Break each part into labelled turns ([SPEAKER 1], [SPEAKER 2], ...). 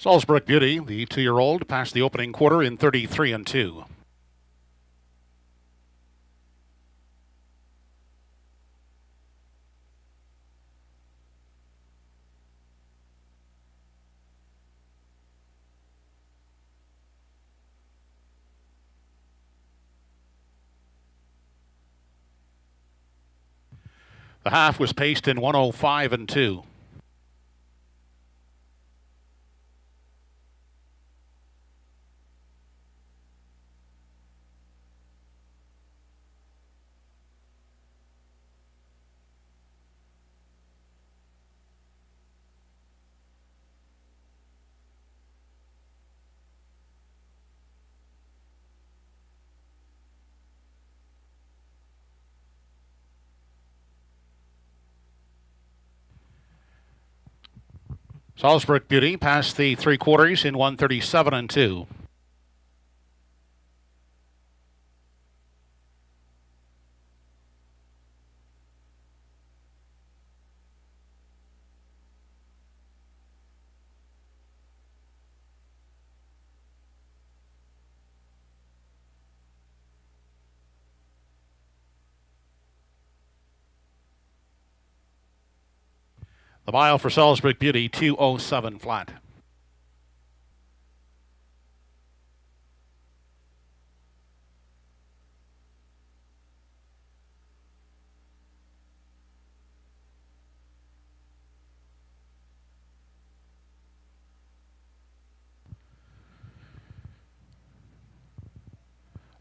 [SPEAKER 1] Salzburg Beauty, the 2-year-old, passed the opening quarter in 33-2. The half was paced in 105-2. Salzburg Beauty passed the 3 quarters in 137-2. The mile for Salzburg Beauty, 2:07 flat.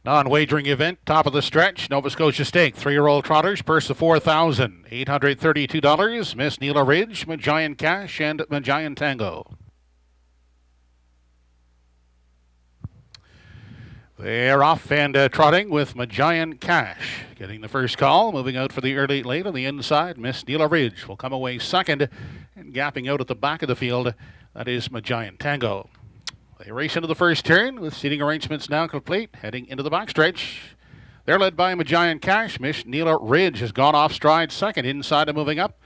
[SPEAKER 1] Non-wagering event, top of the stretch, Nova Scotia Stakes, 3-year-old Trotters, purse of $4,832. Miss Neela Ridge, Giant Cash, and Giant Tango. They're off and trotting with Giant Cash. Getting the first call, moving out for the early late on the inside. Miss Neela Ridge will come away second, and gapping out at the back of the field, that is Giant Tango. They race into the first turn with seating arrangements now complete, heading into the backstretch. They're led by Giant Cash. Miss Neela Ridge has gone off stride second. Inside and moving up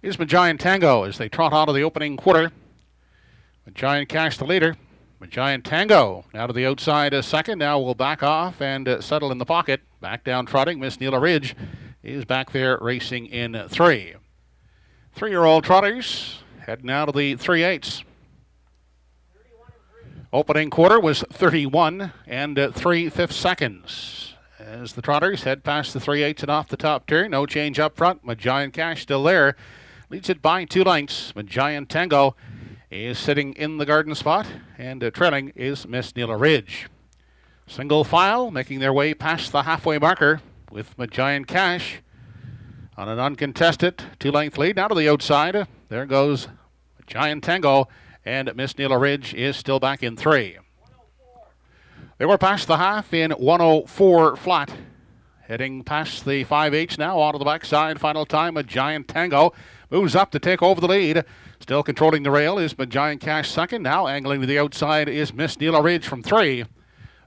[SPEAKER 1] is Giant Tango as they trot out of the opening quarter. Giant Cash the leader. Giant Tango now to the outside second. Now will back off and settle in the pocket. Back down trotting. Miss Neela Ridge is back there racing in 3. 3-year-old Trotters heading out of the 3/8. Opening quarter was 31 and 3/5 seconds. As the Trotters head past the 3/8 and off the top turn, no change up front. Giant Cash still there. Leads it by 2 lengths. Giant Tango is sitting in the garden spot, and trailing is Miss Neela Ridge. Single file making their way past the halfway marker with Giant Cash on an uncontested 2-length lead. Now to the outside. There goes Giant Tango. And Miss Neela Ridge is still back in 3. They were past the half in 104 flat. Heading past the 5/8 now, onto the backside. Final time, Giant Tango moves up to take over the lead. Still controlling the rail is Giant Cash second. Now angling to the outside is Miss Neela Ridge from 3.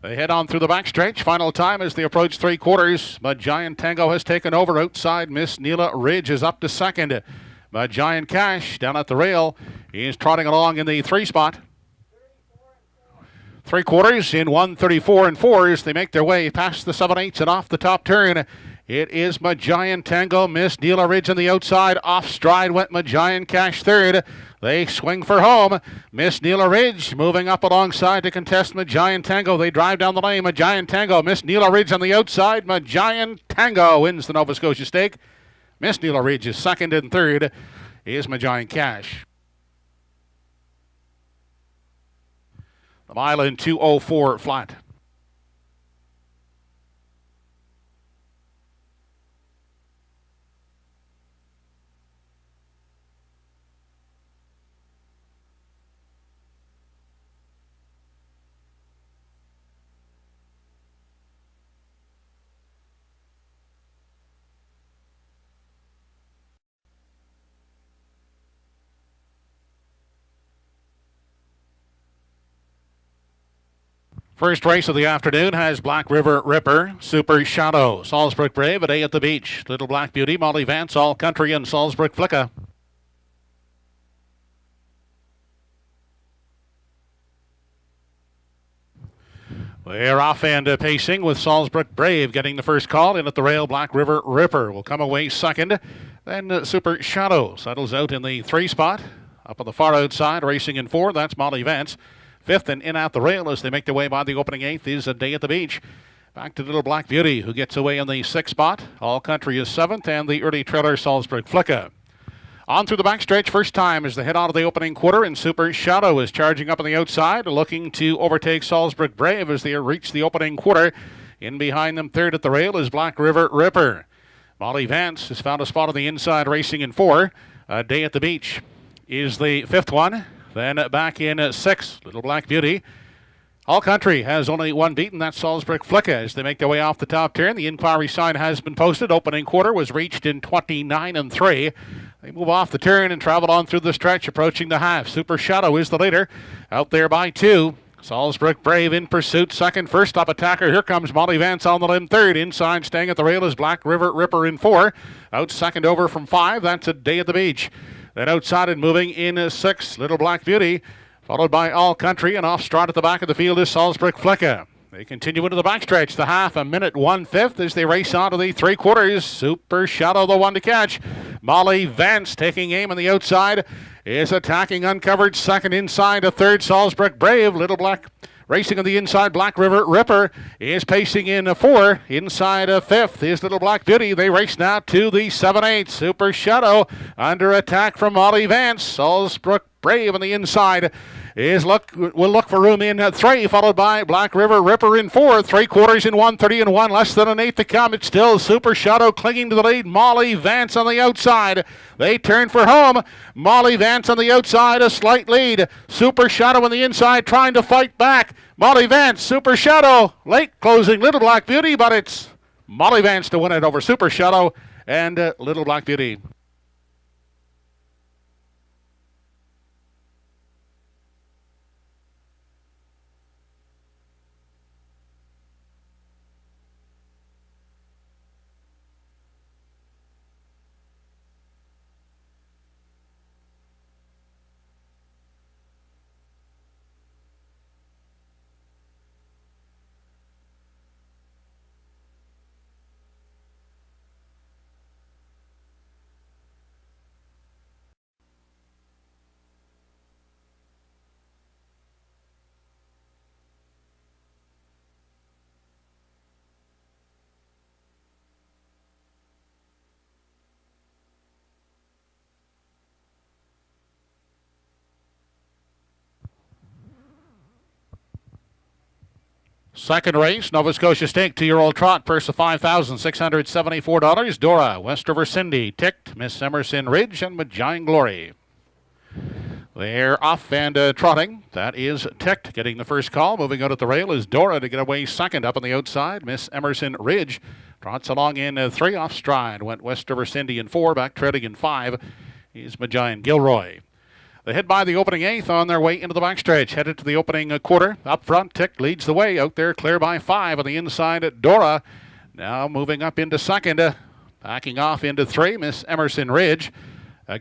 [SPEAKER 1] They head on through the backstretch. Final time as they approach 3 quarters. Giant Tango has taken over outside. Miss Neela Ridge is up to second. Giant Cash down at the rail is trotting along in the 3 spot. 3 quarters in 134-4 as they make their way past the 7/8 and off the top turn. It is Giant Tango. Miss Neela Ridge on the outside. Off stride went Giant Cash third. They swing for home. Miss Neela Ridge moving up alongside to contest Giant Tango. They drive down the lane. Giant Tango. Miss Neela Ridge on the outside. Giant Tango wins the Nova Scotia Stake. Miss Neela Ridge is second, and third is Giant Cash. The mile in 2:04 flat. First race of the afternoon has Black River Ripper, Super Shadow, Salzburg Brave, A Day at the Beach, Little Black Beauty, Molly Vance, All Country, and Salzburg Flicka. They're off and pacing with Salisbury Brave getting the first call. In at the rail, Black River Ripper will come away second. Then Super Shadow settles out in the 3 spot. Up on the far outside, racing in 4, that's Molly Vance. 5th and in at the rail as they make their way by the opening 8th is A Day at the Beach. Back to Little Black Beauty, who gets away in the 6th spot. All Country is 7th, and the early trailer Salisbury Flicka. On through the backstretch, first time as they head out of the opening quarter, and Super Shadow is charging up on the outside, looking to overtake Salisbury Brave as they reach the opening quarter. In behind them, third at the rail, is Black River Ripper. Molly Vance has found a spot on the inside, racing in 4. A Day at the Beach is the 5th one. Then back in 6th, Little Black Beauty. All Country has only one beaten, that's Salisbury Flicka as they make their way off the top turn. The inquiry sign has been posted. Opening quarter was reached in 29 3. They move off the turn and travel on through the stretch, approaching the half. Super Shadow is the leader, out there by 2. Salisbury Brave in pursuit, second. First up attacker, here comes Molly Vance on the limb, third. Inside, staying at the rail is Black River Ripper in 4. Out second over from 5, that's A Day at the Beach. Then outside and moving in 6, Little Black Beauty, followed by All Country, and off stride at the back of the field is Salisbury Flicka. They continue into the backstretch, the half, a minute 1/5 as they race on to the 3 quarters. Super Shadow, the one to catch. Molly Vance taking aim on the outside, is attacking uncovered second. Inside a third, Salisbury Brave. Little Black racing on the inside, Black River Ripper is pacing in 4. Inside a 5th is Little Black Beauty. They race now to the 7/8. Super Shadow under attack from Molly Vance. Salisbury Brave on the inside will look for room in 3, followed by Black River Ripper in 4. 3 quarters in 1:30 and 1, less than an 8 to come. It's still Super Shadow clinging to the lead. Molly Vance on the outside. They turn for home. Molly Vance on the outside, a slight lead. Super Shadow on the inside trying to fight back. Molly Vance, Super Shadow, late closing Little Black Beauty, but it's Molly Vance to win it over Super Shadow and Little Black Beauty. Second race, Nova Scotia Stakes, 2-year-old trot, purse of $5,674. Dora, West River Cindy, Ticked, Miss Emerson Ridge, and Magian Glory. They're off and trotting. That is Ticked getting the first call. Moving out at the rail is Dora to get away second. Up on the outside, Miss Emerson Ridge trots along in 3 off stride. Went West River Cindy in 4, back treading in 5 is Magian Gilroy. They head by the opening 8th on their way into the backstretch. Headed to the opening quarter. Up front, Tick leads the way. Out there, clear by 5 on the inside. Dora now moving up into second. Backing off into 3, Miss Emerson Ridge.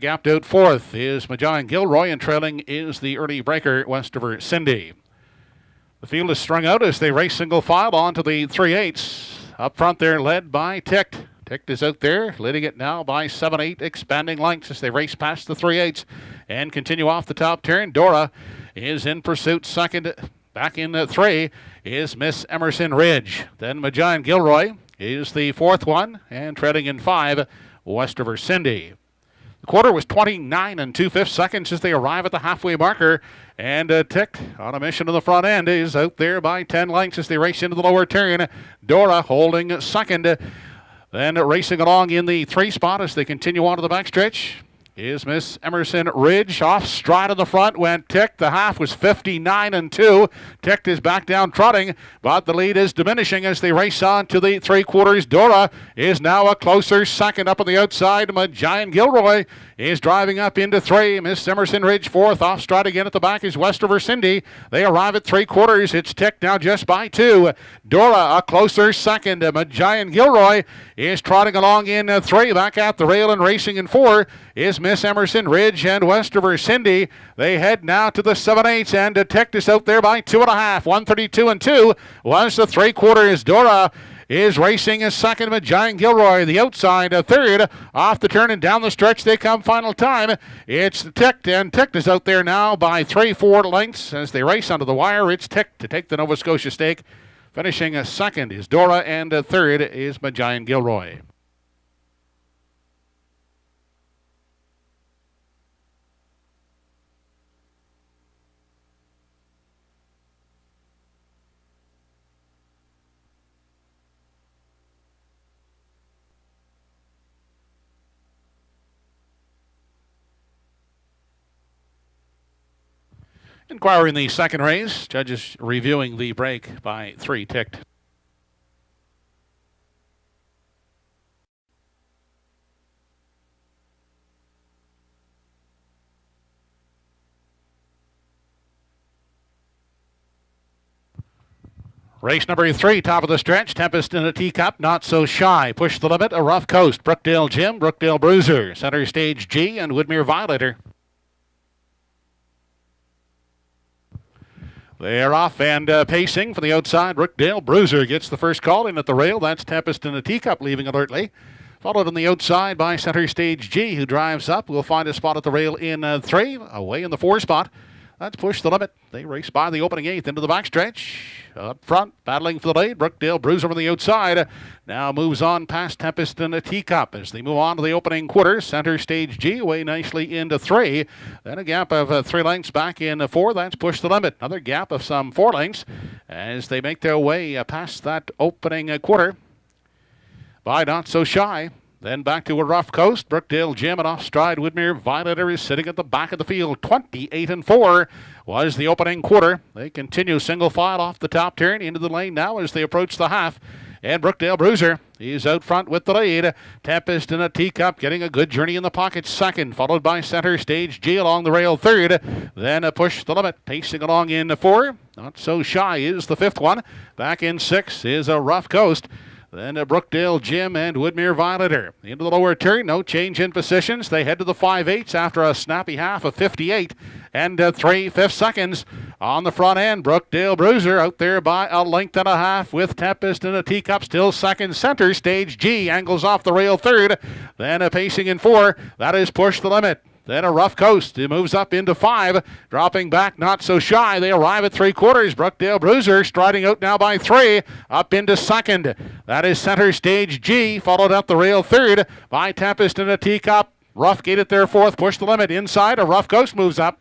[SPEAKER 1] Gapped out 4th is Magian Gilroy, and trailing is the early breaker, West River Cindy. The field is strung out as they race single file on to the 3/8. Up front, they're led by Ticked. Ticked is out there, leading it now by 7-8, expanding lengths as they race past the 3/8 and continue off the top turn. Dora is in pursuit second. Back in 3 is Miss Emerson Ridge. Then Magian Gilroy is the 4th one, and treading in 5, West River Cindy. The quarter was 29 2/5 seconds as they arrive at the halfway marker, and Ticked on a mission to the front end is out there by 10 lengths as they race into the lower turn. Dora holding second. Then racing along in the 3 spot as they continue on to the backstretch is Miss Emerson Ridge. Off stride in the front went Ticked. The half was 59 2. Ticked is back down trotting, but the lead is diminishing as they race on to the 3 quarters. Dora is now a closer second. Up on the outside, Magian Gilroy is driving up into 3. Miss Emerson Ridge 4th. Off stride again at the back is West River Cindy. They arrive at 3 quarters. It's Ticked now just by 2. Dora a closer second. Magian Gilroy is trotting along in 3. Back at the rail and racing in 4 is Miss Emerson Ridge and Westover Cindy. They head now to the 7/8, and Detectives out there by 2.5. 132 and 2 was the 3/4. Dora is racing a second with Giant Gilroy. The outside, a third. Off the turn and down the stretch they come final time. It's Ticked, and Ticked is out there now by 3-4 lengths as they race under the wire. It's Ticked to take the Nova Scotia Stake. Finishing a second is Dora, and a third is Giant Gilroy. Inquiring the second race, judges reviewing the break by 3 Ticked. Race number 3, top of the stretch. Tempest in a Teacup, Not So Shy. Push the Limit, A Rough Coast. Brookdale Jim, Brookdale Bruiser. Center Stage G and Woodmere Violator. They're off and pacing for the outside. Brookdale Bruiser gets the first call in at the rail. That's Tempest in a Teacup leaving alertly. Followed on the outside by Center Stage G, who drives up. We'll find a spot at the rail in 3. Away in the 4 spot. That's Push the Limit. They race by the opening 8th into the backstretch. Up front, battling for the lead. Brookdale Bruiser on the outside. Now moves on past Tempest in a Teacup as they move on to the opening quarter. Center Stage G away nicely into 3. Then a gap of 3 lengths back in 4. That's Push the Limit. Another gap of some 4 lengths as they make their way past that opening quarter by Not So Shy. Then back to A Rough Coast. Brookdale Jim and off stride Woodmere Violator is sitting at the back of the field. 28 and 4 was the opening quarter. They continue single file off the top turn into the lane now as they approach the half. And Brookdale Bruiser, he's out front with the lead. Tempest in a Teacup getting a good journey in the pocket second, followed by Center Stage G along the rail third. Then a Push the Limit, pacing along in 4. Not So Shy is the 5th one. Back in 6 is A Rough Coast. Then Brookdale Jim and Woodmere Violator. Into the lower turn, no change in positions. They head to the 5/8 after a snappy half of 58 and 3/5 seconds. On the front end, Brookdale Bruiser out there by a length and a half with Tempest in a Teacup still second. Center Stage G angles off the rail third. Then a pacing in 4. That is Push the Limit. Then A Rough Coast. It moves up into 5. Dropping back, Not So Shy. They arrive at 3/4. Brookdale Bruiser striding out now by 3. Up into second. That is Center Stage G. Followed up the rail third by Tempest in a Teacup. Roughgate at their 4th. Push the Limit. Inside, A Rough Coast moves up.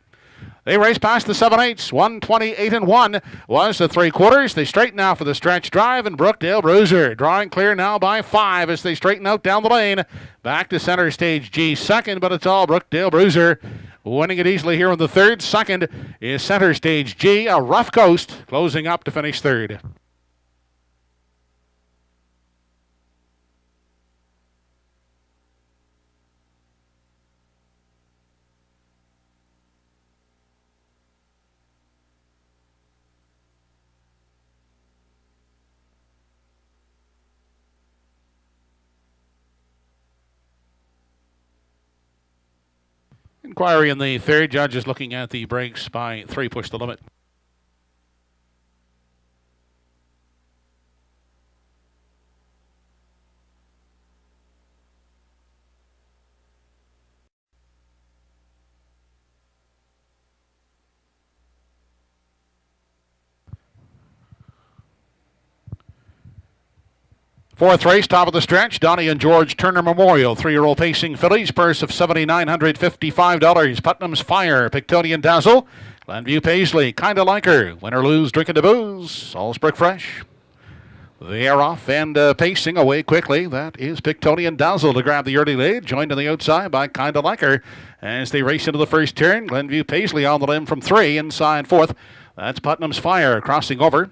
[SPEAKER 1] They race past the 7/8. 128 and 1 was the 3/4. They straighten out for the stretch drive, and Brookdale Bruiser drawing clear now by 5 as they straighten out down the lane. Back to Center Stage G second, but it's all Brookdale Bruiser winning it easily here in the 3rd. Second is Center Stage G. A Rough Coast closing up to finish 3rd. Inquiry in the 3rd. Judge is looking at the breaks by 3 Push the Limit. Fourth race, top of the stretch, Donnie and George Turner Memorial. 3-year-old pacing fillies, purse of $7,955. Putnam's Fire, Pictonian Dazzle, Glenview Paisley, Kinda Like Her, Win or Lose, Drinking the Booze, Salisbury Fresh. They are off and pacing away quickly. That is Pictonian Dazzle to grab the early lead, joined on the outside by Kinda Like Her. As they race into the first turn, Glenview Paisley on the limb from 3, inside 4th. That's Putnam's Fire crossing over.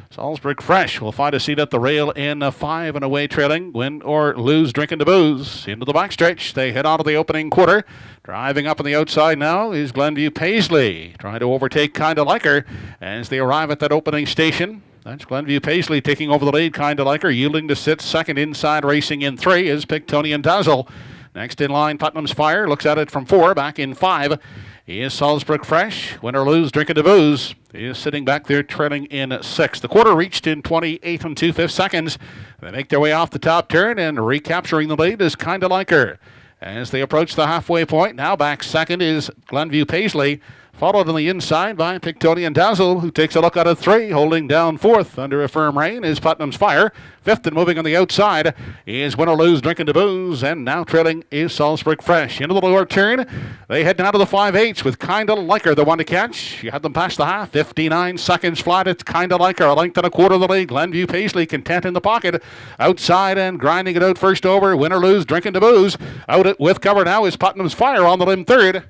[SPEAKER 1] Salisbury Fresh will find a seat at the rail in 5 and away trailing. Win or Lose, Drinking the Booze. Into the backstretch. They head on to the opening quarter. Driving up on the outside now is Glenview Paisley. Trying to overtake Kinda Like Her as they arrive at that opening station. That's Glenview Paisley taking over the lead. Kinda Like Her yielding to sit second. Inside racing in 3 is Pictonian Dazzle. Next in line, Putnam's Fire. Looks at it from 4. Back in 5 is Salzburg Fresh. Win or lose, drinking the booze. He is sitting back there trailing in 6. The quarter reached in 28 and 2/5 seconds. They make their way off the top turn, and recapturing the lead is Kinda Like Her. As they approach the halfway point, now back second is Glenview Paisley, followed on the inside by Pictonian Dazzle, who takes a look out of 3. Holding down 4th under a firm rein is Putnam's Fire. 5th and moving on the outside is Win or Lose, Drinking the Booze, and now trailing is Salzburg Fresh. Into the lower turn, they head down to the 5/8 with Kinda Like Her, the one to catch. You had them past the half, 59 seconds flat. It's Kinda Like Her, a length and a quarter of the lead. Glenview Paisley content in the pocket, outside and grinding it out first over. Win or Lose, Drinking the Booze. Out it with cover now is Putnam's Fire on the limb 3rd.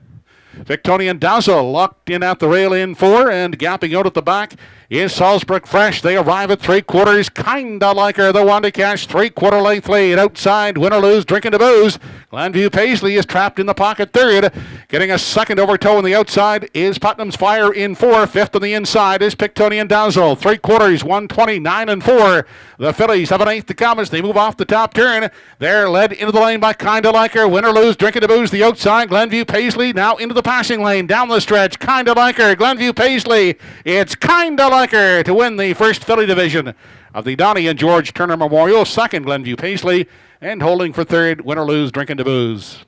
[SPEAKER 1] Victorian Dazzle locked in at the rail in 4, and gapping out at the back is Salzburg Fresh. They arrive at 3/4. Kinda Like Her, the one to catch. 3/4 length lead. Outside, Win or Lose, Drinking the Booze. Glenview Paisley is trapped in the pocket 3rd. Getting a second over toe on the outside is Putnam's Fire in 4. 5th on the inside is Pictonian Dazzle. 3/4, 129 and 4. The fillies have an 8th to come as they move off the top turn. They're led into the lane by Kinda Like Her. Win or Lose, Drinking the Booze. The outside, Glenview Paisley now into the passing lane. Down the stretch, Kinda Like Her. Glenview Paisley. It's Kinda Like Her to win the first filly division of the Donnie and George Turner Memorial. Second, Glenview Paisley. And holding for 3rd, Win or Lose, Drinking the Booze.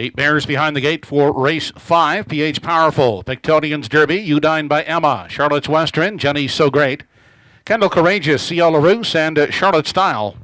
[SPEAKER 1] Eight mares behind the gate for race 5. PH Powerful, Pictonian's Derby, Udine by Emma, Charlotte's Western, Jenny's So Great, Kendall Courageous, C.L. LaRousse, and Charlotte Style.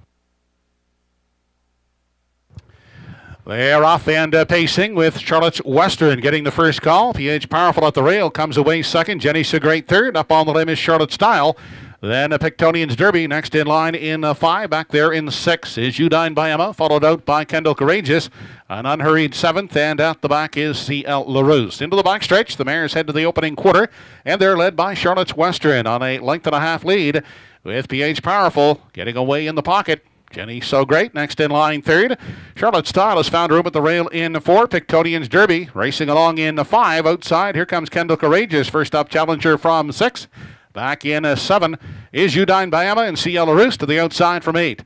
[SPEAKER 1] They're off and pacing with Charlotte's Western getting the first call. PH Powerful at the rail comes away second. Jenny's So Great 3rd. Up on the limb is Charlotte Style. Then a Pictonian's Derby next in line in 5. Back there in 6 is Udine by Emma, followed out by Kendall Courageous. An unhurried 7th, and at the back is C.L. LaRousse. Into the backstretch, the mares head to the opening quarter, and they're led by Charlotte's Western on a length and a half lead, with PH Powerful getting away in the pocket. Jenny So Great next in line 3rd. Charlotte Style has found room at the rail in 4. Pictonian's Derby racing along in 5. Outside, here comes Kendall Courageous, first up challenger from 6. Back in 7 is Udine by Emma and C.L. LaRousse to the outside from 8.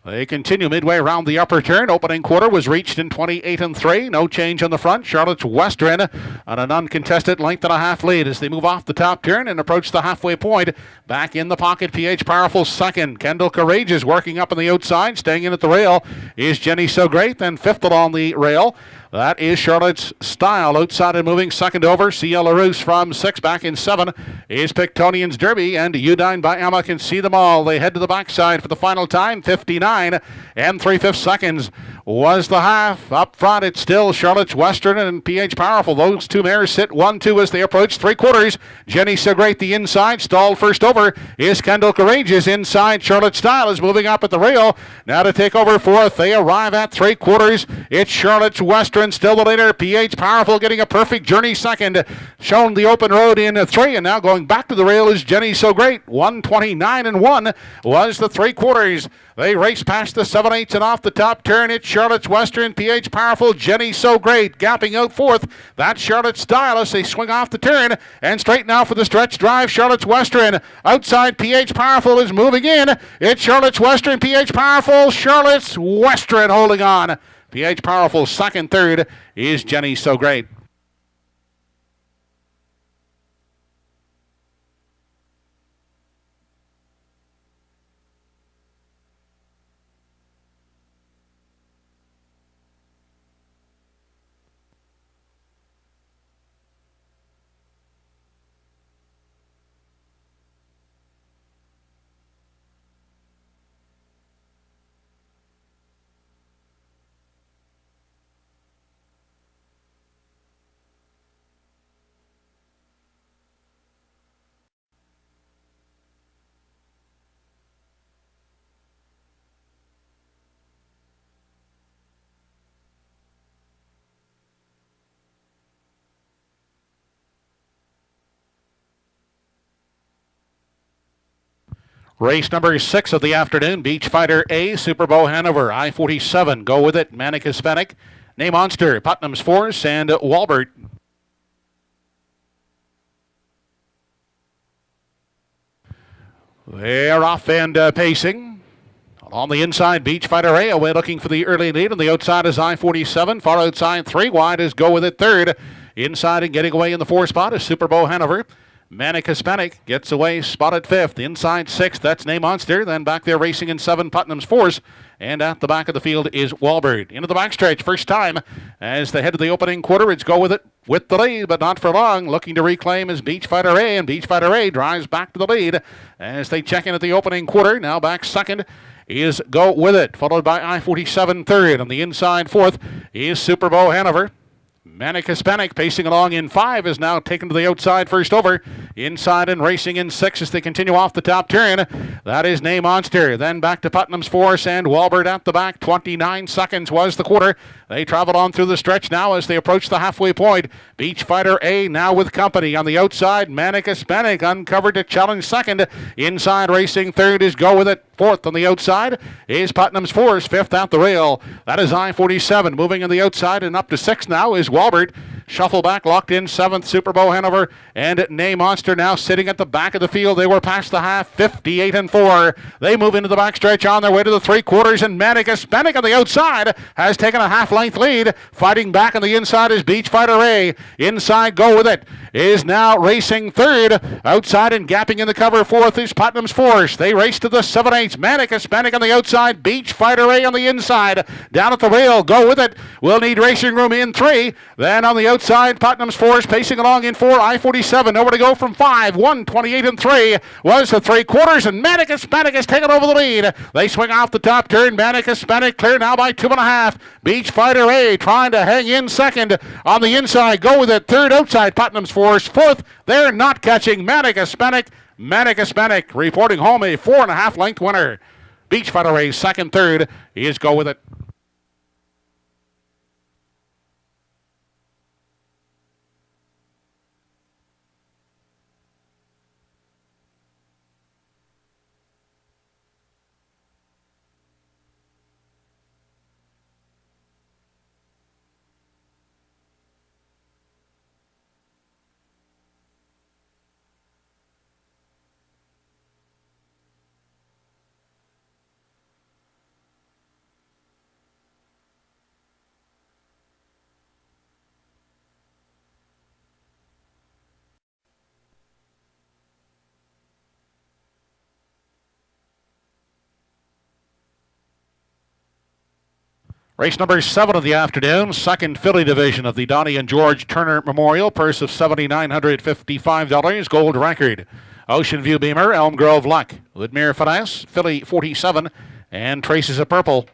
[SPEAKER 1] They continue midway around the upper turn. Opening quarter was reached in 28 and 3. No change on the front. Charlotte's Western on an uncontested length and a half lead as they move off the top turn and approach the halfway point. Back in the pocket, PH Powerful second. Kendall Courageous working up on the outside. Staying in at the rail is Jenny So Great. Then 5th along the rail. That is Charlotte's Style. Outside and moving second over. C.L. LaRousse from 6. Back in 7 is Pictonian's Derby, and Udine by Emma can see them all. They head to the backside for the final time. 59 and 3/5 seconds was the half. Up front, it's still Charlotte's Western and PH Powerful. Those two mares sit 1-2 as they approach 3/4. Jenny So Great the inside. Stalled first over is Kendall Courageous. Inside, Charlotte Style is moving up at the rail. Now to take over 4th. They arrive at 3/4. It's Charlotte's Western still the leader. PH Powerful getting a perfect journey second. Shown the open road in 3, and now going back to the rail is Jenny So Great. 129 and 1 was the 3/4. They race past the 7/8 and off the top turn. It's Charlotte's Western, PH Powerful, Jenny So Great. Gapping out 4th. That's Charlotte Style as they swing off the turn. And straight now for the stretch drive, Charlotte's Western. Outside, PH Powerful is moving in. It's Charlotte's Western, PH Powerful, Charlotte's Western holding on. PH Powerful second, 3rd is Jenny So Great. Race number 6 of the afternoon, Beach Fighter A, Super Bowl Hanover, I-47. Go with it, Manic Hispanic, Name Monster, Putnam's Force, and Walbert. They're off and pacing. On the inside, Beach Fighter A away looking for the early lead. On the outside is I-47. Far outside, 3 wide is Go With It third. Inside and getting away in the 4 spot is Super Bowl Hanover. Manic Hispanic gets away, spotted 5th. Inside 6th, that's Name Monster. Then back there racing in 7, Putnam's Force. And at the back of the field is Walbert. Into the backstretch, first time. As they head to the opening quarter, it's Go With It with the lead, but not for long. Looking to reclaim is Beach Fighter A, and Beach Fighter A drives back to the lead as they check in at the opening quarter. Now back second is Go With It, followed by I-47 third. On the inside 4th is Super Bowl Hanover. Manic Hispanic pacing along in 5 is now taken to the outside first over. Inside and racing in 6 as they continue off the top turn. That is Name Monster. Then back to Putnam's Force and Walbert at the back. 29 seconds was the quarter. They travel on through the stretch now as they approach the halfway point. Beach Fighter A now with company. On the outside, Manic Hispanic uncovered to challenge second. Inside racing third is Go With It. 4th on the outside is Putnam's Force. 5th at the rail. That is I-47. Moving on the outside and up to 6th now is Walbert. Shuffle back, locked in 7th, Super Bowl Hanover, and Name Monster now sitting at the back of the field. They were past the half, 58 and 4. They move into the backstretch on their way to the 3/4, and Manic Hispanic on the outside has taken a half-length lead. Fighting back on the inside is Beach Fighter A. Inside, Go With It is now racing third. Outside and gapping in the cover 4th is Putnam's Force. They race to the 7/8. Manic Hispanic on the outside, Beach Fighter A on the inside. Down at the rail, Go With It will need racing room in 3. Then on the outside, Putnam's Force pacing along in 4. I-47 nowhere to go from 5. 1:28 and 3 was the 3/4, and Manic Hispanic has taken over the lead. They swing off the top turn. Manic Hispanic clear now by 2.5. Beach Fighter A trying to hang in second. On the inside, Go With It third. Outside, Putnam's Force 4th. They're not catching Manic Hispanic. Manic Hispanic reporting home a 4.5 length winner. Beach Fighter A second, third is Go With It. Race number 7 of the afternoon, second filly division of the Donnie and George Turner Memorial. Purse of $7,955, gold record. Ocean View Beamer, Elm Grove Luck. Woodmere Finesse, filly 47, and Traces of Purple.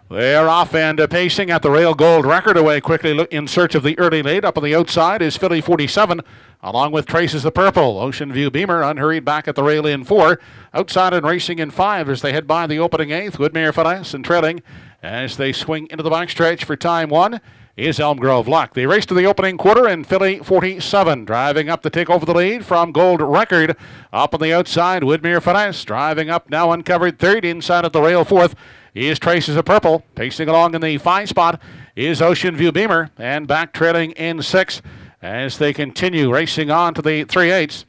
[SPEAKER 1] They're off and pacing at the rail. Gold record away quickly in search of the early lead. Up on the outside is filly 47, along with Traces of Purple. Ocean View Beamer unhurried back at the rail in 4. Outside and racing in 5 as they head by the opening 8th. Woodmere Finesse and trailing as they swing into the backstretch for time 1 is Elm Grove Luck. They race to the opening quarter, and filly 47 driving up to take over the lead from Gold Record. Up on the outside, Woodmere Finesse driving up now uncovered third. Inside at the rail 4th is Traces of Purple. Pacing along in the 5 spot is Ocean View Beamer, and back trailing in 6 as they continue racing on to the 3/8.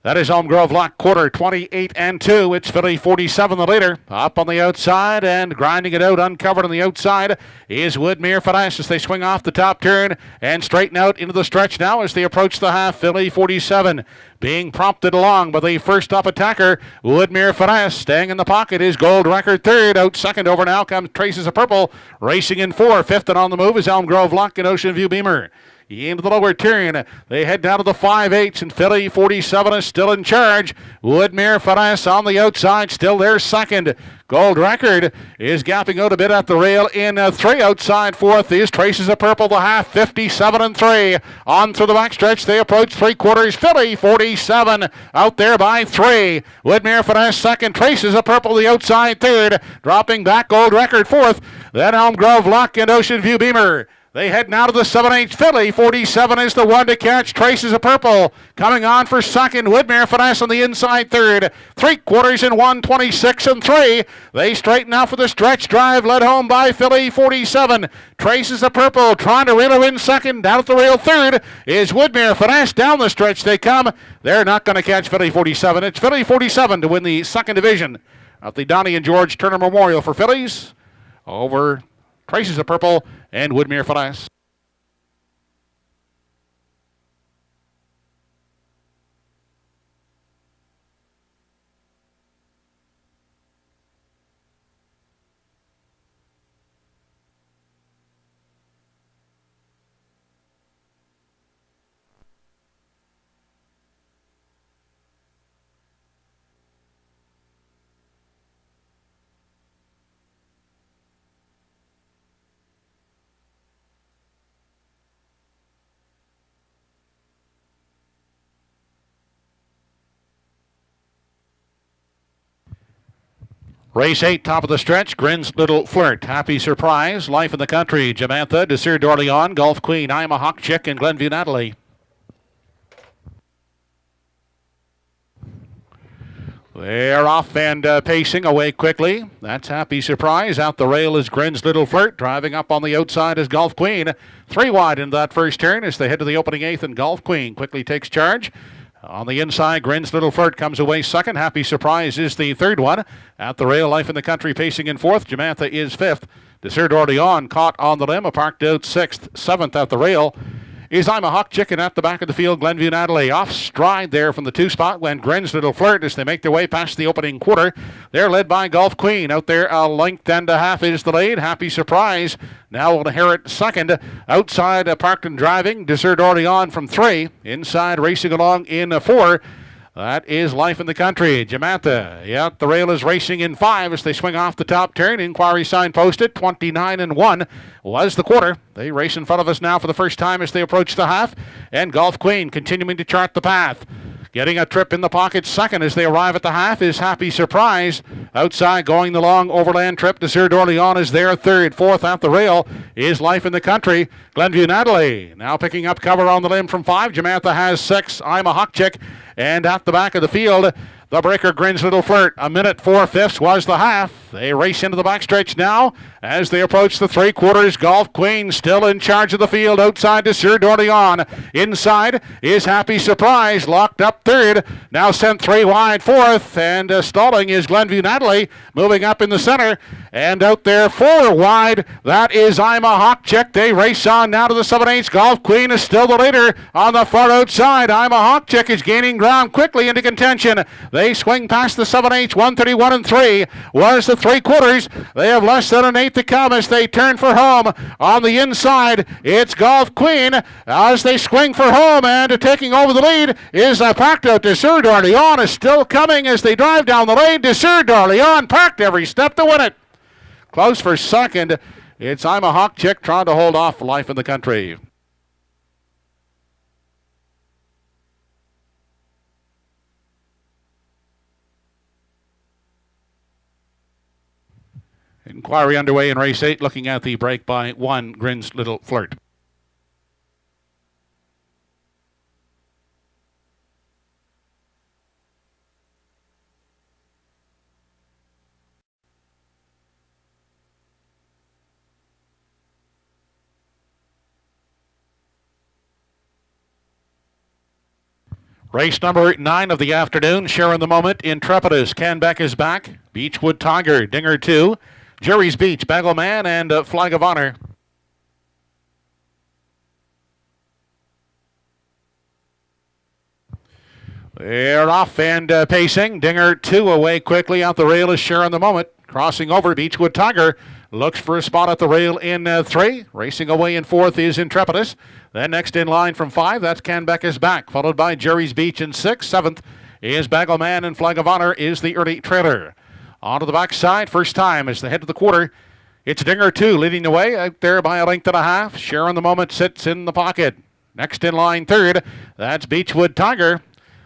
[SPEAKER 1] That is Elm Grove Luck, quarter 28 and 2. It's filly 47 the leader. Up on the outside and grinding it out, uncovered on the outside is Woodmere Finesse as they swing off the top turn and straighten out into the stretch now as they approach the half. Filly 47 being prompted along by the first up attacker, Woodmere Finesse. Staying in the pocket is Gold Record third. Out second over now comes Traces of Purple. Racing in 4. 5th and on the move is Elm Grove Luck and Ocean View Beamer. Into the lower turn, they head down to the 5/8, and filly 47 is still in charge. Woodmere Finesse on the outside, still there second. Gold Record is gapping out a bit at the rail in 3. Outside 4th is Traces of Purple, the half, 57 and 3. On through the backstretch, they approach 3/4. Filly 47 out there by 3. Woodmere Finesse second. Traces of Purple, the outside third. Dropping back, Gold Record 4th. Then Elm Grove Luck and Ocean View Beamer. They head now to the 7-8 filly. 47 is the one to catch. Traces of Purple coming on for second. Woodmere Finesse on the inside third. 3/4 in 1:26 and 3. They straighten out for the stretch drive, led home by filly 47. Traces of Purple trying to reel her in second. Down at the rail third is Woodmere Finesse. Down the stretch they come. They're not going to catch filly 47. It's filly 47 to win the second division at the Donnie and George Turner Memorial for fillies over Traces of Purple and Woodmere Finesse. Race 8, top of the stretch, Grin's Little Flirt, Happy Surprise, Life in the Country, Jamantha, Desir d'Orleans, Golf Queen, I'm a Hawk Chick, and Glenview Natalie. They're off and pacing away quickly. That's Happy Surprise. Out the rail is Grin's Little Flirt. Driving up on the outside is Golf Queen. 3 wide in that first turn as they head to the opening 8th, and Golf Queen quickly takes charge. On the inside, Grin's Little Flirt comes away second. Happy Surprise is the third one. At the rail, Life in the Country pacing in fourth. Jamantha is fifth. Desir d'Orleans caught on the limb, parked out sixth. Seventh at the rail is I'm a Hawk Chicken. At the back of the field, Glenview Natalie off stride there from the 2 spot when Grin's Little Flirt as they make their way past the opening quarter. They're led by Golf Queen. Out there a length and a half is the lead. Happy Surprise now will inherit second. Outside parked and driving, Desir d'Orleans from 3. Inside racing along in 4. That is Life in the Country. Jamantha, yeah, the rail is racing in 5 as they swing off the top turn. Inquiry sign posted, 29 and 1 was the quarter. They race in front of us now for the first time as they approach the half. And Golf Queen continuing to chart the path. Getting a trip in the pocket second as they arrive at the half is Happy Surprise. Outside going the long overland trip. Desir d'Orleans is there third. Fourth at the rail is Life in the Country. Glenview Natalie now picking up cover on the limb from 5. Jamantha has 6. I'm a Hawk Chick. And at the back of the field, the breaker Grin's Little Flirt. 1:04 was the half. They race into the backstretch now as they approach the 3/4. Golf Queen still in charge of the field outside Desir d'Orleans. Inside is Happy Surprise, locked up third. Now sent 3 wide fourth, and stalling is Glenview Natalie, moving up in the center. And out there 4 wide, that is I'm a Hawk Chick. They race on now to the 7/8. Golf Queen is still the leader on the far outside. I'm a Hawk Chick is gaining ground quickly into contention. They swing past the 7/8. 1:31 and 3 was the 3/4. They have less than an 8 to come as they turn for home. On the inside, it's Golf Queen as they swing for home, and taking over the lead is packed out. Desir d'Orleans is still coming as they drive down the lane. Desir d'Orleans parked every step to win it. Close for second. It's I'm a Hawk Chick trying to hold off Life in the Country. Inquiry underway in race 8, looking at the break by 1, Grin's Little Flirt. Race number 9 of the afternoon, sharing the moment. Intrepidus, Canbeck is back. Beechwood Tiger, Dinger 2. Jerry's Beach, Bagel-Man, and Flag of Honor. They're off and pacing. Dinger 2 away quickly. Out the rail is sharing the moment. Crossing over, Beechwood Tiger looks for a spot at the rail in 3. Racing away in 4th is Intrepidus. Then next in line from 5, that's Canbeck is back, followed by Jerry's Beach in 6. 7th is Bagel-Man, and Flag of Honor is the early trailer. Onto the backside, first time as they head to the quarter. It's Dinger 2 leading the way out there by a length and a half. Sharon the moment sits in the pocket. Next in line, 3rd, that's Beechwood Tiger.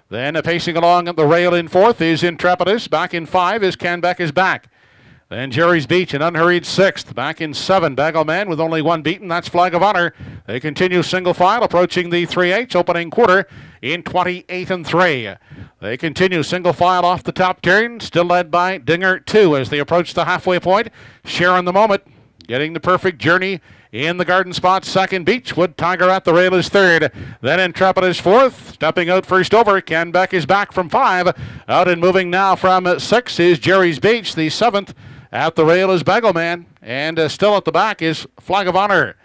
[SPEAKER 1] Then pacing along at the rail in 4th is Intrepidus. Back in 5 is Canbeck is back. Then Jerry's Beach, an unhurried 6th. Back in 7, Bagel with only 1 beaten. That's Flag of Honor. They continue single file, approaching the 3/8 opening quarter in 28 3. They continue single file off the top turn, still led by Dinger 2 as they approach the halfway point. Sharing the moment, getting the perfect journey in the garden spot. Second, Beechwood Tiger at the rail is 3rd. Then Intrepid is 4th. Stepping out first over, Ken Beck is back from 5. Out and moving now from 6 is Jerry's Beach, the 7th. At the rail is Bagelman, and still at the back is Flag of Honor.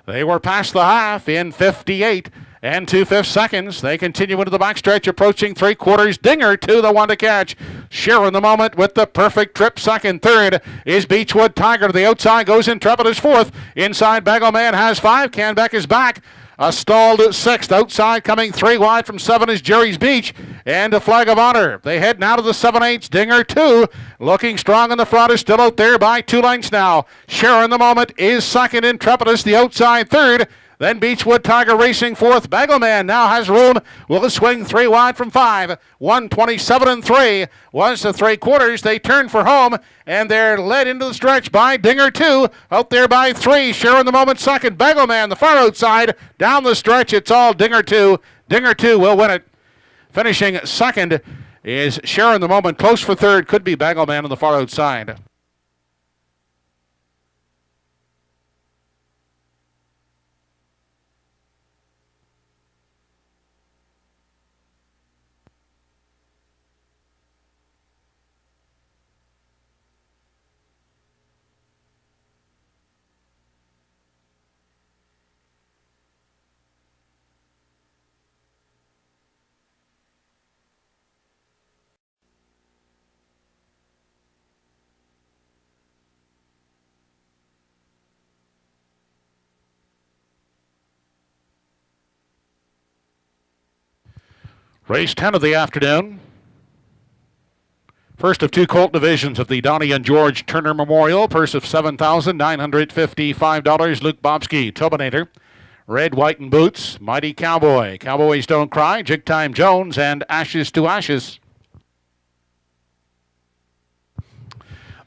[SPEAKER 1] They were past the half in 58 2/5 seconds. They continue into the backstretch, approaching 3/4. Dinger 2, the one to catch. Sharing the moment with the perfect trip. Second, 3rd is Beechwood Tiger. To the outside goes Intrepid is 4th. Inside, Bagelman has 5. Canbeck is back. A stalled 6th. Outside, coming 3 wide from 7 is Jerry's Beach and a Flag of Honor. They head now to the 7/8. Dinger 2. Looking strong in the front is still out there by 2 lengths now. Sharing the moment is 2nd. Intrepidus, the outside 3rd. Then Beechwood Tiger racing 4th. Bagelman now has room. Will swing 3 wide from 5. 1:27 3 was the 3/4. They turn for home, and they're led into the stretch by Dinger 2. Out there by 3. Sharing the moment 2nd. Bagelman, the far outside. Down the stretch, it's all Dinger 2. Dinger 2 will win it. Finishing 2nd is Sharing the moment. Close for 3rd. Could be Bagelman on the far outside. Race 10 of the afternoon. First of 2 colt divisions of the Donnie and George Turner Memorial. Purse of $7,955. Luke Bobski, Tobinator. Red, White, and Boots. Mighty Cowboy. Cowboys Don't Cry. Jig Time Jones and Ashes to Ashes.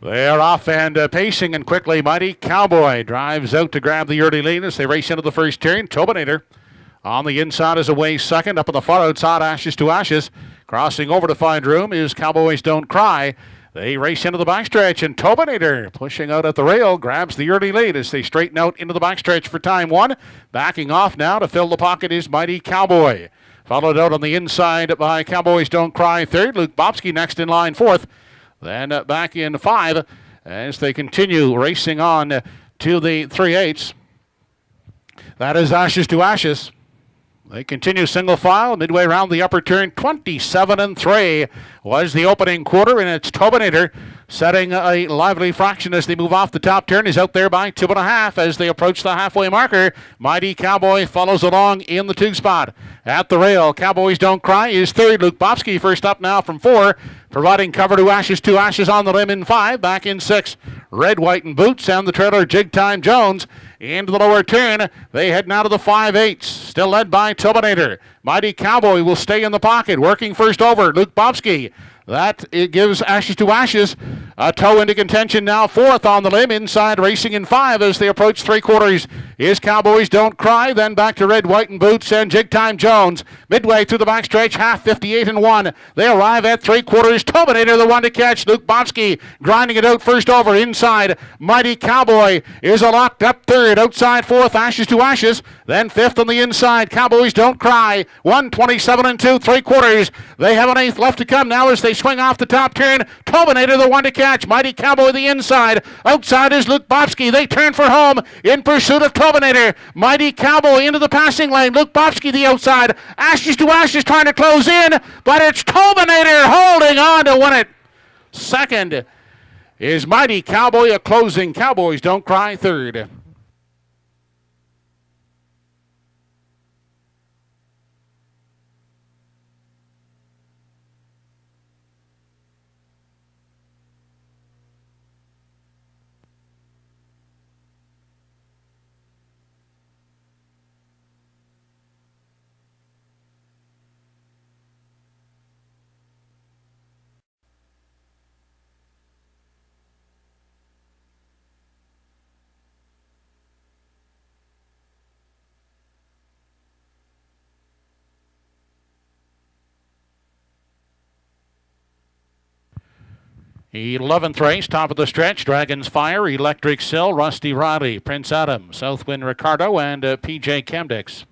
[SPEAKER 1] They're off and pacing and quickly. Mighty Cowboy drives out to grab the early lead as they race into the first turn. Tobinator on the inside is away 2nd. Up on the far outside, Ashes to Ashes. Crossing over to find room is Cowboys Don't Cry. They race into the backstretch, and Tobinator pushing out at the rail grabs the early lead as they straighten out into the backstretch for time 1. Backing off now to fill the pocket is Mighty Cowboy. Followed out on the inside by Cowboys Don't Cry 3rd. Luke Bobski next in line 4th. Then back in 5 as they continue racing on to the 3/8. That is Ashes to Ashes. They continue single file midway around the upper turn. 27 3 was the opening quarter, and it's Tobinator setting a lively fraction as they move off the top turn. He's out there by 2.5 as they approach the halfway marker. Mighty Cowboy follows along in the 2 spot. At the rail, Cowboys Don't Cry is 3rd. Luke Bobski first up now from 4, providing cover to Ashes on the limb in 5. Back in 6, Red, White, and Boots, and the trailer Jig Time Jones. Into the lower turn, they head now to the 5/8, still led by Tobinator. Mighty Cowboy will stay in the pocket, working first over Luke Bobski. That it gives Ashes to Ashes a toe into contention now. 4th on the limb, inside racing in 5 as they approach 3/4 is Cowboys Don't Cry. Then back to Red, White, and Boots and Jig Time Jones. Midway through the backstretch, half 58 1. They arrive at 3/4. Tobinator the one to catch. Luke Bobski grinding it out first over inside. Mighty Cowboy is a locked up 3rd. Outside 4th, Ashes to Ashes. Then 5th on the inside, Cowboys Don't Cry. 1:27 2 3/4. They have an 1/8 left to come now as they swing off the top turn. Tobinator the one to catch. Mighty Cowboy the inside. Outside is Luke Bobski. They turn for home in pursuit of Tobinator. Mighty Cowboy into the passing lane. Luke Bobski the outside. Ashes to Ashes trying to close in, but it's Tobinator holding on to win it. 2nd is Mighty Cowboy, a closing Cowboys Don't Cry 3rd. 11th race, top of the stretch, Dragon's Fire, Electric Sill, Rusty Riley, Prince Adam, Southwind Ricardo, and PJ Camdix.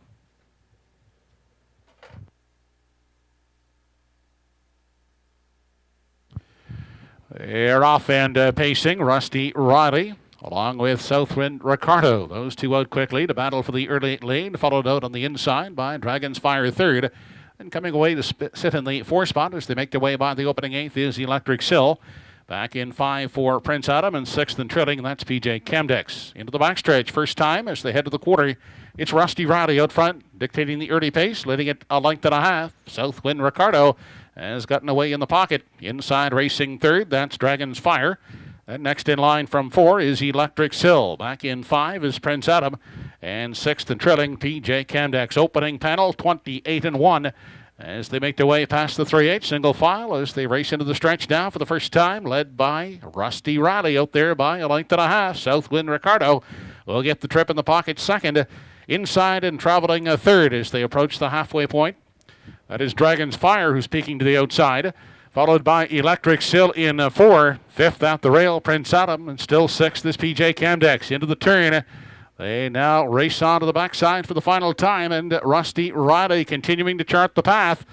[SPEAKER 1] They're off and pacing, Rusty Riley, along with Southwind Ricardo. Those two out quickly to battle for the early lead, followed out on the inside by Dragon's Fire third. And coming away to sit in the 4 spot as they make their way by the opening 8th is Electric Sill. Back in 5 for Prince Adam, and 6th and trailing, that's PJ Camdex. Into the backstretch, first time as they head to the quarter. It's Rusty Riley out front, dictating the early pace, leading it a length and a half. Southwind Ricardo has gotten away in the pocket. Inside racing third, that's Dragon's Fire. And next in line from 4 is Electric Sill. Back in 5 is Prince Adam. And 6th and trailing, PJ Camdex. Opening panel, 28-1. As they make their way past the 3/8 single file as they race into the stretch now for the first time, led by Rusty Riley out there by a length and a half. Southwind Ricardo will get the trip in the pocket second. Inside and traveling a third as they approach the halfway point. That is Dragon's Fire, who's peeking to the outside, followed by Electric Sill in 4. 5th at the rail, Prince Adam, and still 6th is PJ Camdex. Into the turn. They now race on to the backside for the final time, and Rusty Riley continuing to chart the path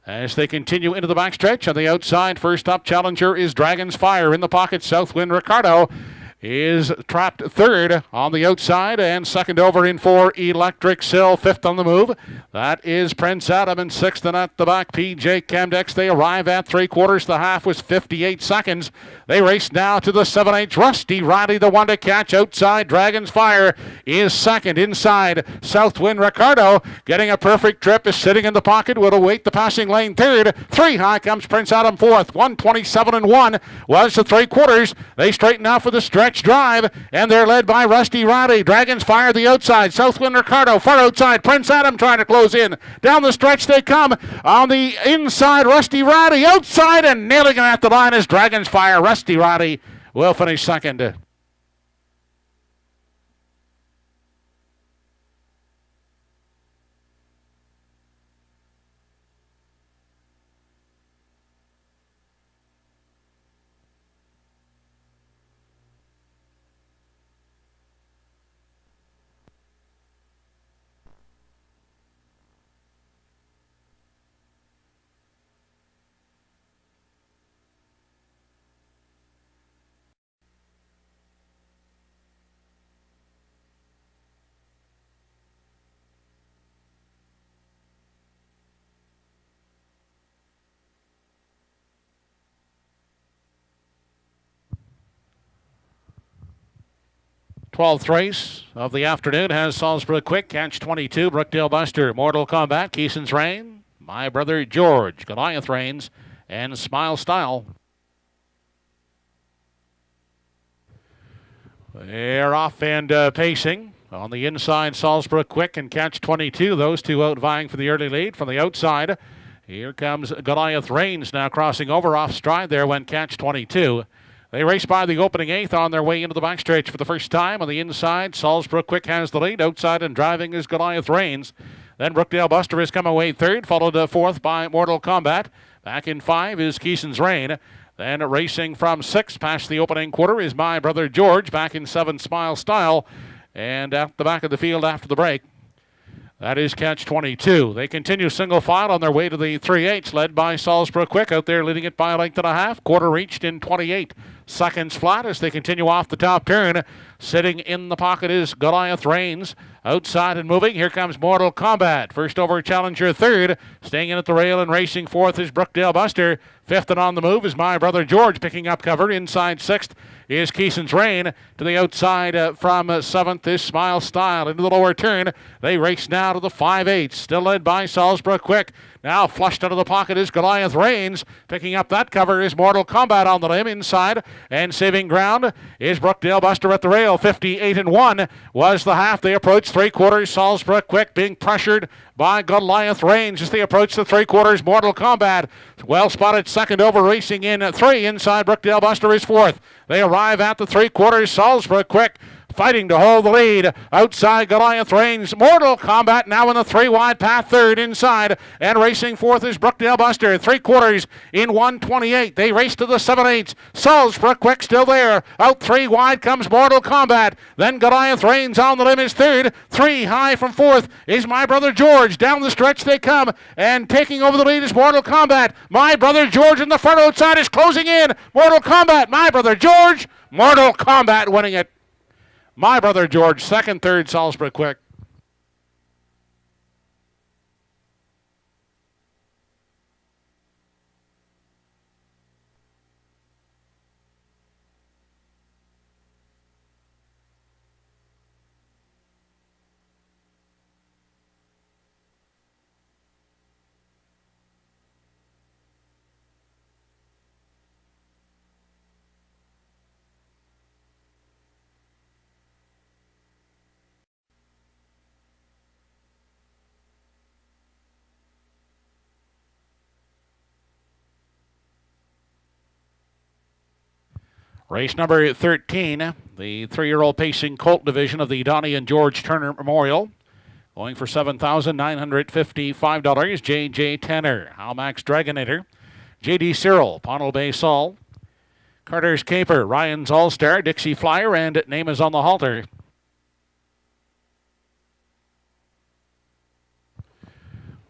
[SPEAKER 1] as they continue into the backstretch. On the outside, first up challenger is Dragon's Fire. In the pocket, Southwind Ricardo is trapped third on the outside, and second over in 4, Electric Sill. 5th on the move. That is Prince Adam, and 6th and at the back, PJ Camdex. They arrive at 3/4. The half was 58 seconds. They race now to the 7/8. Rusty Riley, the one to catch. Outside, Dragon's Fire is second. Inside, Southwind Ricardo getting a perfect trip, is sitting in the pocket, will await the passing lane third. 3 high comes Prince Adam 4th. 127-1 was the 3/4. They straighten out for the stretch drive, and they're led by Rusty Riley. Dragon's Fire the outside. Southwind Ricardo far outside. Prince Adam trying to close in. Down the stretch they come. On the inside, Rusty Riley outside, and nailing it at the line is Dragon's Fire. Rusty Riley will finish second. Twelfth race of the afternoon has Salisbury Quick, Catch 22, Brookdale Buster, Mortal Kombat, Keeson's Reign, My Brother George, Goliath Reigns, and Smile Style. They're off and pacing. On the inside, Salisbury Quick and Catch 22. Those two out vying for the early lead. From the outside, here comes Goliath Reigns now crossing over off stride. There went Catch 22. They race by the opening 8th on their way into the backstretch for the first time. On the inside, Salisbury Quick has the lead. Outside and driving is Goliath Reigns. Then Brookdale Buster has come away third, followed 4th by Mortal Kombat. Back in 5 is Keeson's Reign. Then racing from 6 past the opening quarter is My Brother George. Back in 7, Smile Style. And at the back of the field after the break, that is Catch 22. They continue single file on their way to the 3/8, led by Salisbury Quick out there leading it by a length and a half. Quarter reached in 28 seconds flat as they continue off the top turn. Sitting in the pocket is Goliath Reigns. Outside and moving, here comes Mortal Kombat. First over challenger third. Staying in at the rail and racing 4th is Brookdale Buster. 5th and on the move is My Brother George picking up cover. Inside 6th is Keeson's Reign. To the outside from 7th is Smile Style. Into the lower turn, they race now to the 5/8. Still led by Salisbury Quick. Now flushed out of the pocket is Goliath Reigns. Picking up that cover is Mortal Kombat on the limb inside. And saving ground is Brookdale Buster at the rail. 58-1 was the half. They approach 3/4. Salisbury Quick being pressured by Goliath Reigns as they approach the 3/4. Mortal Kombat well spotted second over, racing in 3. Inside Brookdale Buster is 4th. They arrive at the 3/4. Salisbury Quick fighting to hold the lead. Outside, Goliath reigns. Mortal Kombat now in the 3-wide path, third inside. And racing fourth is Brookdale Buster. 3/4 in 1:28. They race to the 7/8. Salisbury Quick still there. Out 3 wide comes Mortal Kombat. Then Goliath reigns on the limb is third. 3 high from fourth is My Brother George. Down the stretch they come. And taking over the lead is Mortal Kombat. My Brother George in the front outside is closing in. Mortal Kombat. My Brother George. Mortal Kombat winning it. My Brother George, second, third, Salisbury Quick. Race number 13, the 3-year-old pacing colt division of the Donnie and George Turner Memorial. Going for $7,955, J.J. Tanner, Halmax Dragonator, J.D. Cyril, Pownell Bay Sol, Carter's Caper, Ryan's All-Star, Dixie Flyer, and Name is on the Halter.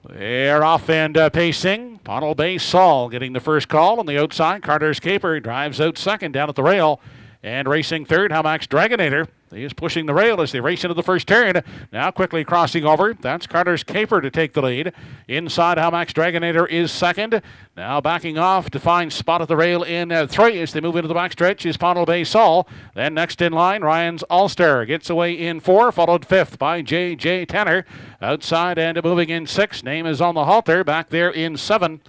[SPEAKER 1] They're off and pacing. Pownell Bay Sol getting the first call on the outside. Carter's Caper drives out second down at the rail. And racing third, Halmax Dragonator. He is pushing the rail as they race into the first turn. Now quickly crossing over. That's Carter's Caper to take the lead. Inside, Halmax Dragonator is second. Now backing off to find spot at the rail in 3 as they move into the backstretch is Pownell Bay Sol. Then next in line, Ryan's All-Star gets away in 4, followed 5th by J.J. Tanner. Outside and moving in 6. Name is on the Halter. Back there in 7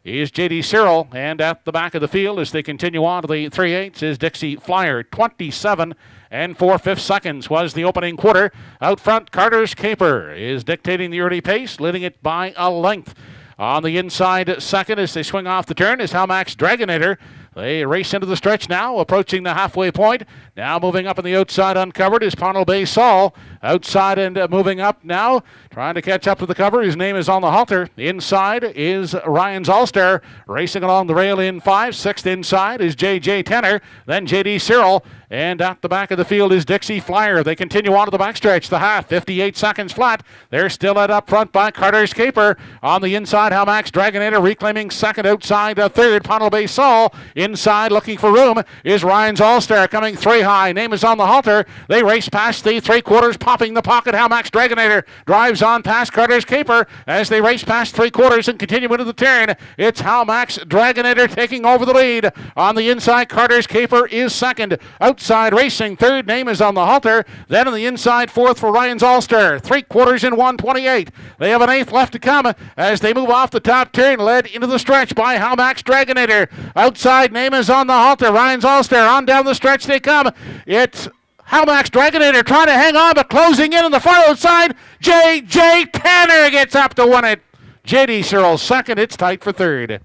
[SPEAKER 1] is J.D. Cyril, and at the back of the field as they continue on to the 3/8 is Dixie Flyer. 27 4/5 seconds was the opening quarter. Out front, Carter's Caper is dictating the early pace, leading it by a length. On the inside second as they swing off the turn is Halmax Dragonator. They race into the stretch now, approaching the halfway point. Now moving up on the outside uncovered is Pownell Bay Sol. Outside and moving up now, trying to catch up to the cover. His name is on the Halter. Inside is Ryan's All-Star. Racing along the rail in 5. 6th inside is J.J. Tanner. Then J.D. Cyril. And at the back of the field is Dixie Flyer. They continue on to the backstretch. The half, 58 seconds flat. They're still led up front by Carter's Caper. On the inside, Halmax Dragonator reclaiming second. Outside, third, Pownell Bay Sol. Inside, looking for room, is Ryan's All-Star coming 3 high. Name is on the Halter. They race past the 3/4, popping the pocket. Halmax Dragonator drives on past Carter's Caper as they race past 3/4 and continue into the turn. It's Halmax Dragonator taking over the lead. On the inside, Carter's Caper is second. Outside racing third, Name is on the Halter. Then on the inside, 4th for Ryan's All-Star. 3/4 in 1:28. They have an 8th left to come as they move off the top turn, led into the stretch by Halmax Dragonator. Outside, Name is on the Halter. Ryan's All-Star on down the stretch they come. It's Halmax Dragonator trying to hang on, but closing in on the far outside. J.J. Tanner gets up to win it. J.D. Cyril second. It's tight for third.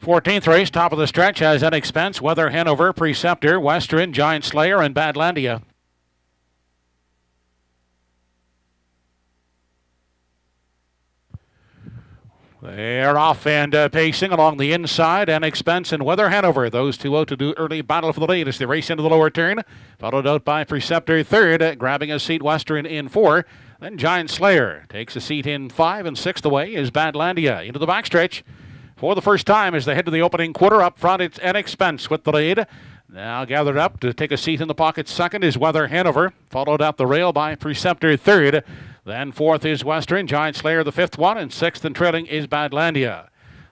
[SPEAKER 1] Fourteenth race, top of the stretch, has Inexpense, Weather Hanover, Preceptor, Western, Giant Slayer, and Badlandia. They're off and pacing along the inside. Inexpense and Weather Hanover. Those two out to do early battle for the lead as they race into the lower turn. Followed out by Preceptor third, grabbing a seat Western in 4. Then Giant Slayer takes a seat in 5, and 6th away is Badlandia into the backstretch. For the first time as they head to the opening quarter, up front it's Inexpense with the lead. Now gathered up to take a seat in the pocket second is Weather Hanover, followed out the rail by Preceptor third. Then fourth is Western, Giant Slayer the fifth one, and sixth and trailing is Badlandia.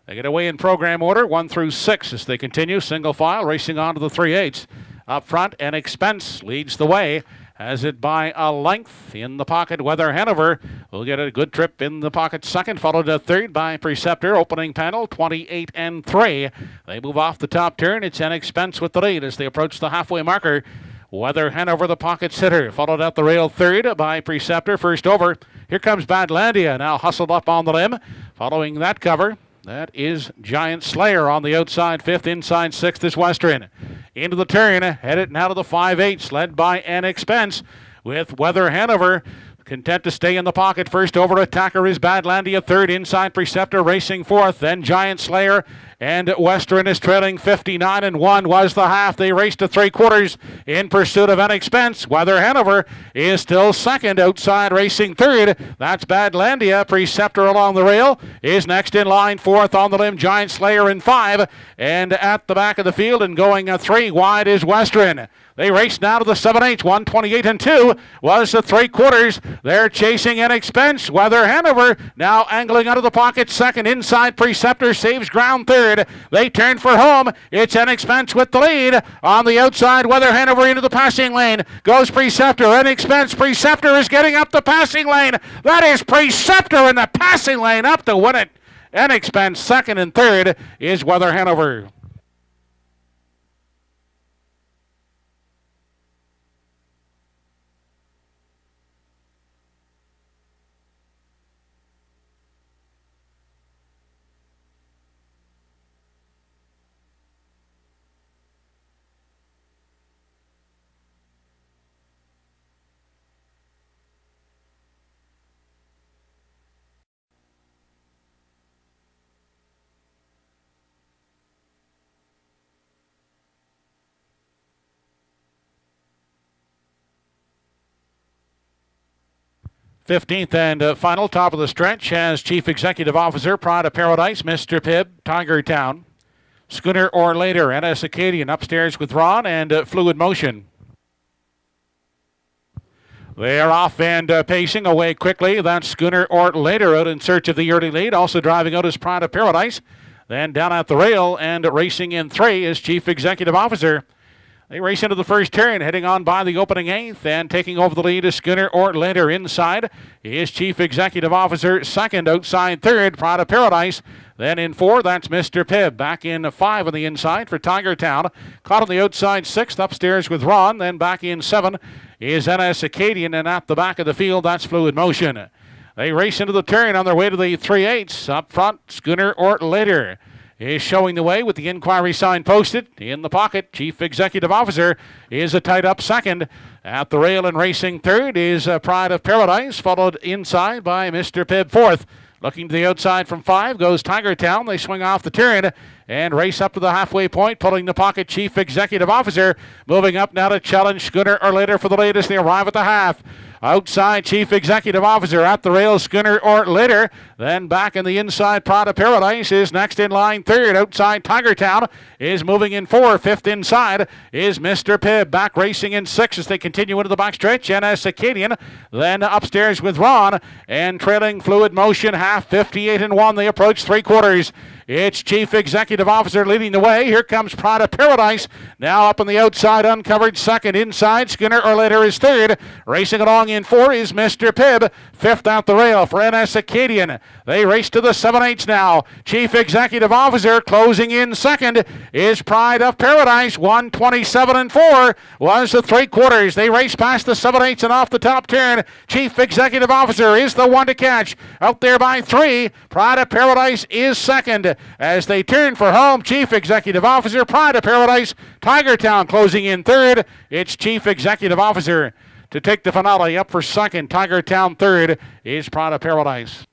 [SPEAKER 1] They get away in program order, 1 through 6 as they continue. Single file, racing on to the 3/8. Up front, and Expense leads the way. Has it by a length. In the pocket, Weather Hanover will get a good trip in the pocket second, followed a third by Preceptor. Opening panel, 28 and 3. They move off the top turn. It's an Expense with the lead as they approach the halfway marker. Weather Hanover, the pocket sitter, followed at the rail third by Preceptor. First over. Here comes Badlandia, now hustled up on the limb. Following that cover, that is Giant Slayer on the outside fifth. Inside sixth is Western. Into the turn, headed now to the 5/8, led by an Expense with Weather Hanover. Content to stay in the pocket. First over attacker is Badlandia. Third inside Preceptor racing fourth. Then Giant Slayer and Western is trailing 59 and 1 was the half. They raced to 3/4 in pursuit of an Expense. Weather Hanover is still second. Outside racing third. That's Badlandia. Preceptor along the rail is next in line. Fourth on the limb, Giant Slayer in 5. And at the back of the field and going 3 wide is Western. They race now to the 7/8. 128 and 2 was the 3/4. They're chasing an Expense. Weather Hanover now angling out of the pocket. Second inside Preceptor saves ground third. They turn for home. It's an Expense with the lead. On the outside, Weather Hanover into the passing lane. Goes Preceptor. An Expense. Preceptor is getting up the passing lane. That is Preceptor in the passing lane up to win it. An Expense second and third is Weather Hanover. 15th and final, top of the stretch, has Chief Executive Officer, Pride of Paradise, Mr. Pibb, Tiger Town. Schooner or later, NS Acadian upstairs with Ron and Fluid Motion. They are off and pacing away quickly. That's Schooner or later out in search of the early lead. Also driving out is Pride of Paradise. Then down at the rail and racing in 3 is Chief Executive Officer. They race into the first turn, heading on by the opening 8th, and taking over the lead is Schooner or later. Inside is Chief Executive Officer. Second, outside third, Pride of Paradise. Then in 4, that's Mr. Pibb. Back in 5 on the inside for Tiger Town. Caught on the outside 6th, upstairs with Ron. Then back in 7 is NS Acadian, and at the back of the field, that's Fluid Motion. They race into the turn on their way to the 3/8. Up front, Schooner or later is showing the way with the inquiry sign posted. In the pocket, Chief Executive Officer is a tight up second. At the rail and racing third is Pride of Paradise, followed inside by Mr. Pibb fourth. Looking to the outside from 5 goes Tiger Town. They swing off the turn and race up to the halfway point, pulling the pocket Chief Executive Officer. Moving up now to challenge Schooner or later for the lead as they arrive at the half. Outside, Chief Executive Officer. At the rail, Schooner or later. Then back in the inside, Pride of Paradise is next in line third. Outside, Tiger Town is moving in 4. Fifth inside is Mr. Pibb. Back racing in 6 as they continue into the backstretch. NS Acadian. Then upstairs with Ron. And trailing Fluid Motion, half 58 and 1. They approach 3/4. It's Chief Executive Officer leading the way. Here comes Pride of Paradise. Now up on the outside, uncovered second. Inside, Schooner or later is third. Racing along in 4 is Mr. Pibb. Fifth out the rail for NS Acadian. They race to the 7/8 now. Chief Executive Officer closing in second is Pride of Paradise. 127 and 4 was the 3/4. They race past the 7/8 and off the top turn. Chief Executive Officer is the one to catch. Out there by 3. Pride of Paradise is second. As they turn for home, Chief Executive Officer, Pride of Paradise, Tiger Town closing in third. It's Chief Executive Officer to take the finale. Up for second, Tiger Town third is Pride of Paradise.